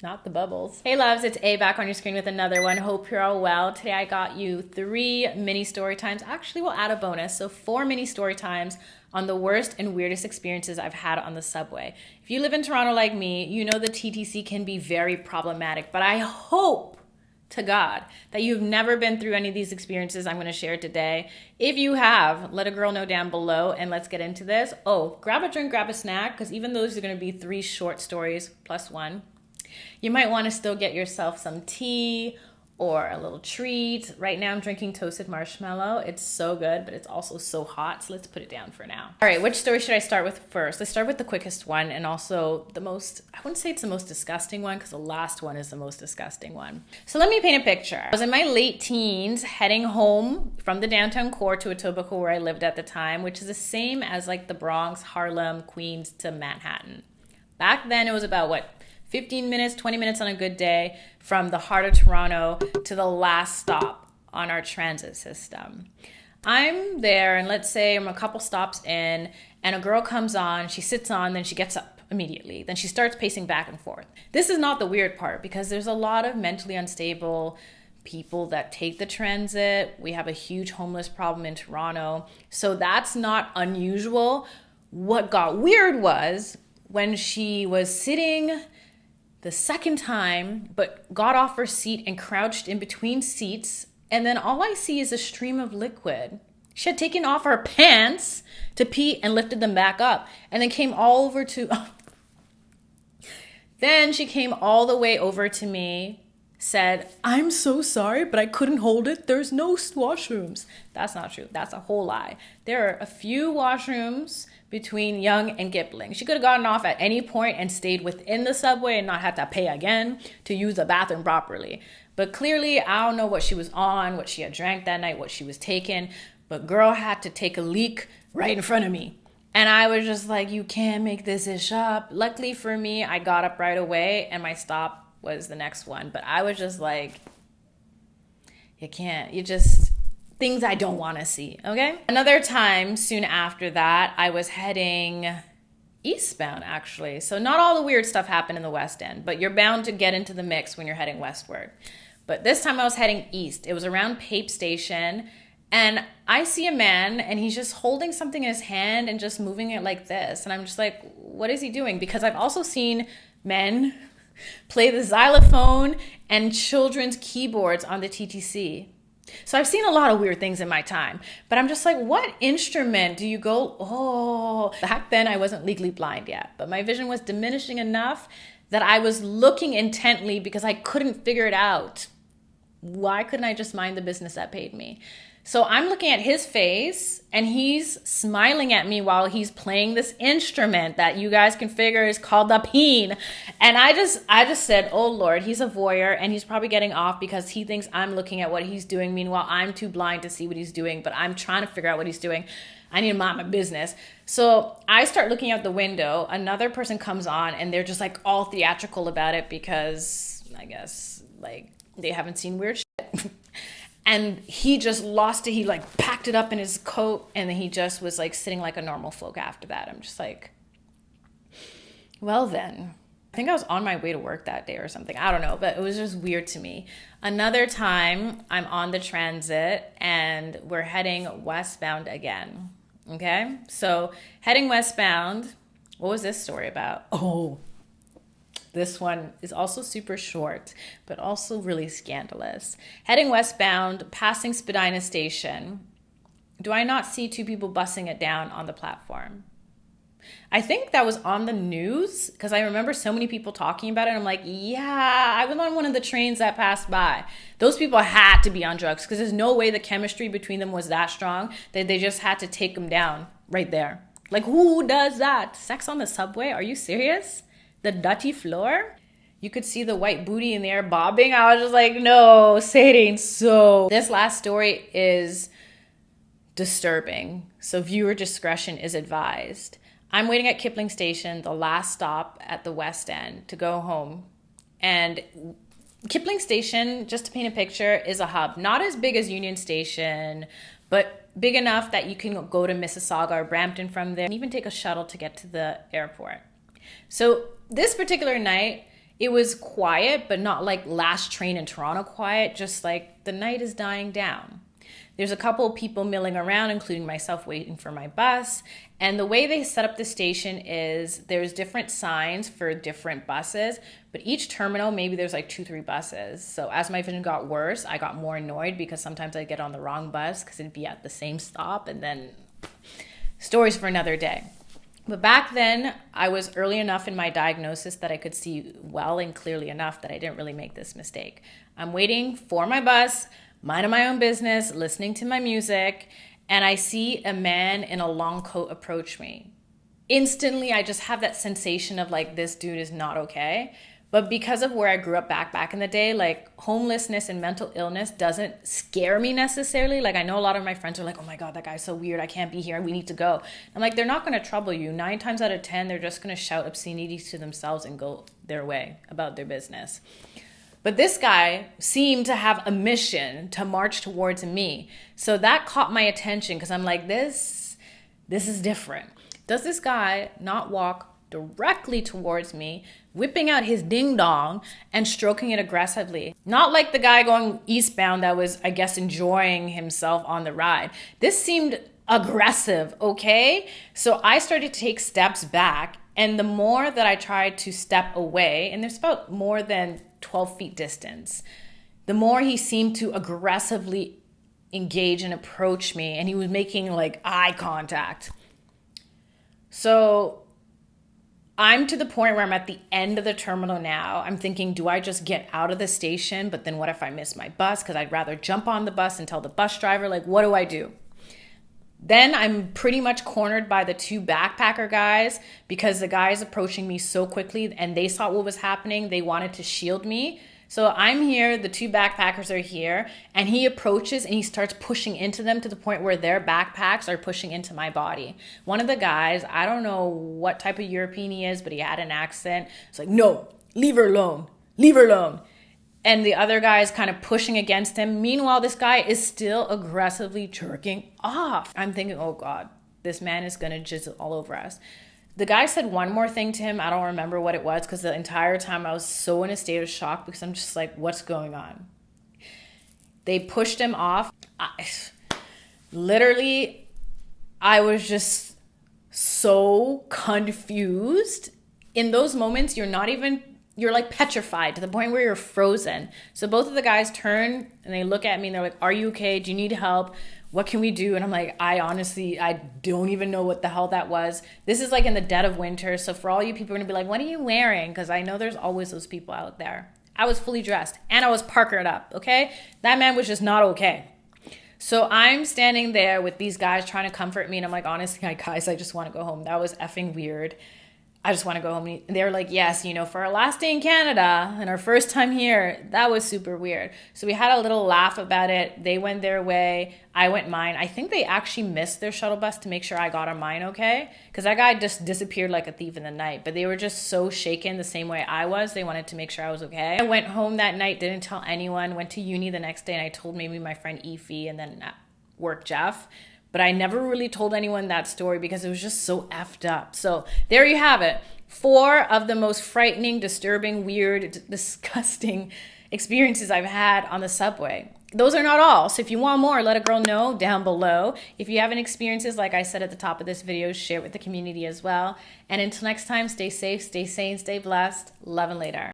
not the bubbles. Hey loves, it's A back on your screen with another one. Hope you're all well. Today I got you 3 mini story times. Actually, we'll add a bonus. So 4 mini story times on the worst and weirdest experiences I've had on the subway. If you live in Toronto like me, you know the TTC can be very problematic, but I hope to God that you've never been through any of these experiences I'm going to share today. If you have, let a girl know down below and let's get into this. Oh, grab a drink, grab a snack, because even though those are going to be 3 short stories plus 1, you might want to still get yourself some tea or a little treat. Right now I'm drinking toasted marshmallow. It's so good, but it's also so hot, so let's put it down for now. All right, which story should I start with first? Let's start with the quickest one and also the most, I wouldn't say it's the most disgusting one because the last one is the most disgusting one. So let me paint a picture. I was in my late teens heading home from the downtown core to Etobicoke where I lived at the time, which is the same as like the Bronx, Harlem, Queens to Manhattan. Back then it was about what? 15 minutes, 20 minutes on a good day from the heart of Toronto to the last stop on our transit system. I'm there and let's say I'm a couple stops in and a girl comes on, she sits on, then she gets up immediately. Then she starts pacing back and forth. This is not the weird part because there's a lot of mentally unstable people that take the transit. We have a huge homeless problem in Toronto. So that's not unusual. What got weird was when she was sitting the second time, but got off her seat and crouched in between seats. And then all I see is a stream of liquid. She had taken off her pants to pee and lifted them back up and then came all over to, then she came all the way over to me, said, "I'm so sorry, but I couldn't hold it. There's no washrooms." That's not true. That's a whole lie. There are a few washrooms between Yonge and Kipling. She could have gotten off at any point and stayed within the subway and not had to pay again to use the bathroom properly. But clearly, I don't know what she was on, what she had drank that night, what she was taking, but girl had to take a leak right in front of me. And I was just like, you can't make this ish up. Luckily for me, I got up right away and my stop was the next one. But I was just like, you can't, things I don't want to see, okay? Another time soon after that, I was heading eastbound actually. So not all the weird stuff happened in the West End, but you're bound to get into the mix when you're heading westward. But this time I was heading east. It was around Pape Station and I see a man and he's just holding something in his hand and just moving it like this. And I'm just like, what is he doing? Because I've also seen men play the xylophone and children's keyboards on the TTC. So I've seen a lot of weird things in my time, but I'm just like, what instrument do you go, oh, back then I wasn't legally blind yet, but my vision was diminishing enough that I was looking intently because I couldn't figure it out. Why couldn't I just mind the business that paid me? So I'm looking at his face and he's smiling at me while he's playing this instrument that you guys can figure is called the peen. And I just said, oh Lord, he's a voyeur and he's probably getting off because he thinks I'm looking at what he's doing. Meanwhile, I'm too blind to see what he's doing, but I'm trying to figure out what he's doing. I need to mind my business. So I start looking out the window. Another person comes on and they're just like all theatrical about it because I guess like they haven't seen weird shit. And he just lost it. He like packed it up in his coat and then he just was like sitting like a normal folk after that. I'm just like, well then. I think I was on my way to work that day or something. I don't know, but it was just weird to me. Another time I'm on the transit and we're heading westbound again. Okay, so heading westbound. What was this story about? Oh, this one is also super short, but also really scandalous. Heading westbound, passing Spadina Station. Do I not see 2 people bussing it down on the platform? I think that was on the news because I remember so many people talking about it. And I'm like, yeah, I was on one of the trains that passed by. Those people had to be on drugs because there's no way the chemistry between them was that strong that they just had to take them down right there. Like, who does that? Sex on the subway? Are you serious? The dirty floor? You could see the white booty in the air bobbing. I was just like, no, say it ain't so. This last story is disturbing, so viewer discretion is advised. I'm waiting at Kipling Station, the last stop at the West End, to go home. And Kipling Station, just to paint a picture, is a hub. Not as big as Union Station, but big enough that you can go to Mississauga or Brampton from there and even take a shuttle to get to the airport. So this particular night, It was quiet, but not like last train in Toronto quiet, just like the night is dying down. There's a couple of people milling around, including myself, waiting for my bus. And the way they set up the station is there's different signs for different buses, but each terminal, maybe there's like 2-3 buses. So as my vision got worse, I got more annoyed because sometimes I'd get on the wrong bus because it'd be at the same stop, and then stories for another day. But back then, I was early enough in my diagnosis that I could see well and clearly enough that I didn't really make this mistake. I'm waiting for my bus, minding my own business, listening to my music, and I see a man in a long coat approach me. Instantly, I just have that sensation of like, this dude is not okay. But because of where I grew up back in the day, like homelessness and mental illness doesn't scare me necessarily. Like I know a lot of my friends are like, oh my God, that guy's so weird. I can't be here. We need to go. I'm like, they're not going to trouble you. 9 times out of 10, they're just going to shout obscenities to themselves and go their way about their business. But this guy seemed to have a mission to march towards me. So that caught my attention because I'm like, this is different. Does this guy not walk directly towards me, whipping out his ding dong and stroking it aggressively? Not like the guy going eastbound that was, I guess, enjoying himself on the ride. This seemed aggressive, okay? So I started to take steps back, and the more that I tried to step away, and there's about more than 12 feet distance, the more he seemed to aggressively engage and approach me, and he was making like eye contact. So I'm to the point where I'm at the end of the terminal now. I'm thinking, do I just get out of the station? But then what if I miss my bus? Because I'd rather jump on the bus and tell the bus driver, like, what do I do? Then I'm pretty much cornered by the 2 backpacker guys because the guy is approaching me so quickly and they saw what was happening. They wanted to shield me. So I'm here, the 2 backpackers are here, and he approaches and he starts pushing into them to the point where their backpacks are pushing into my body. One of the guys, I don't know what type of European he is, but he had an accent. It's like, no, leave her alone, leave her alone. And the other guy is kind of pushing against him. Meanwhile, this guy is still aggressively jerking off. I'm thinking, oh God, this man is going to jizzle all over us. The guy said one more thing to him. I don't remember what it was because the entire time I was so in a state of shock because I'm just like, what's going on? They pushed him off. Literally, I was just so confused. In those moments, you're like petrified to the point where you're frozen. So both of the guys turn and they look at me and they're like, are you okay? Do you need help? What can we do? And I'm like, I don't even know what the hell that was. This is like in the dead of winter. So for all you people are gonna be like, what are you wearing? Because I know there's always those people out there. I was fully dressed and I was parkered up, okay? That man was just not okay. So I'm standing there with these guys trying to comfort me. And I'm like, honestly, guys, I just want to go home. That was effing weird. I just want to go home. And they're like, yes, for our last day in Canada and our first time here, that was super weird. So we had a little laugh about it. They went their way. I went mine. I think they actually missed their shuttle bus to make sure I got on mine okay. Because that guy just disappeared like a thief in the night. But they were just so shaken the same way I was. They wanted to make sure I was okay. I went home that night, didn't tell anyone, went to uni the next day, and I told maybe my friend Efi and then at work Jeff. But I never really told anyone that story because it was just so effed up. So there you have it. 4 of the most frightening, disturbing, weird, disgusting experiences I've had on the subway. Those are not all. So if you want more, let a girl know down below. If you have any experiences, like I said at the top of this video, share it with the community as well. And until next time, stay safe, stay sane, stay blessed. Love and later.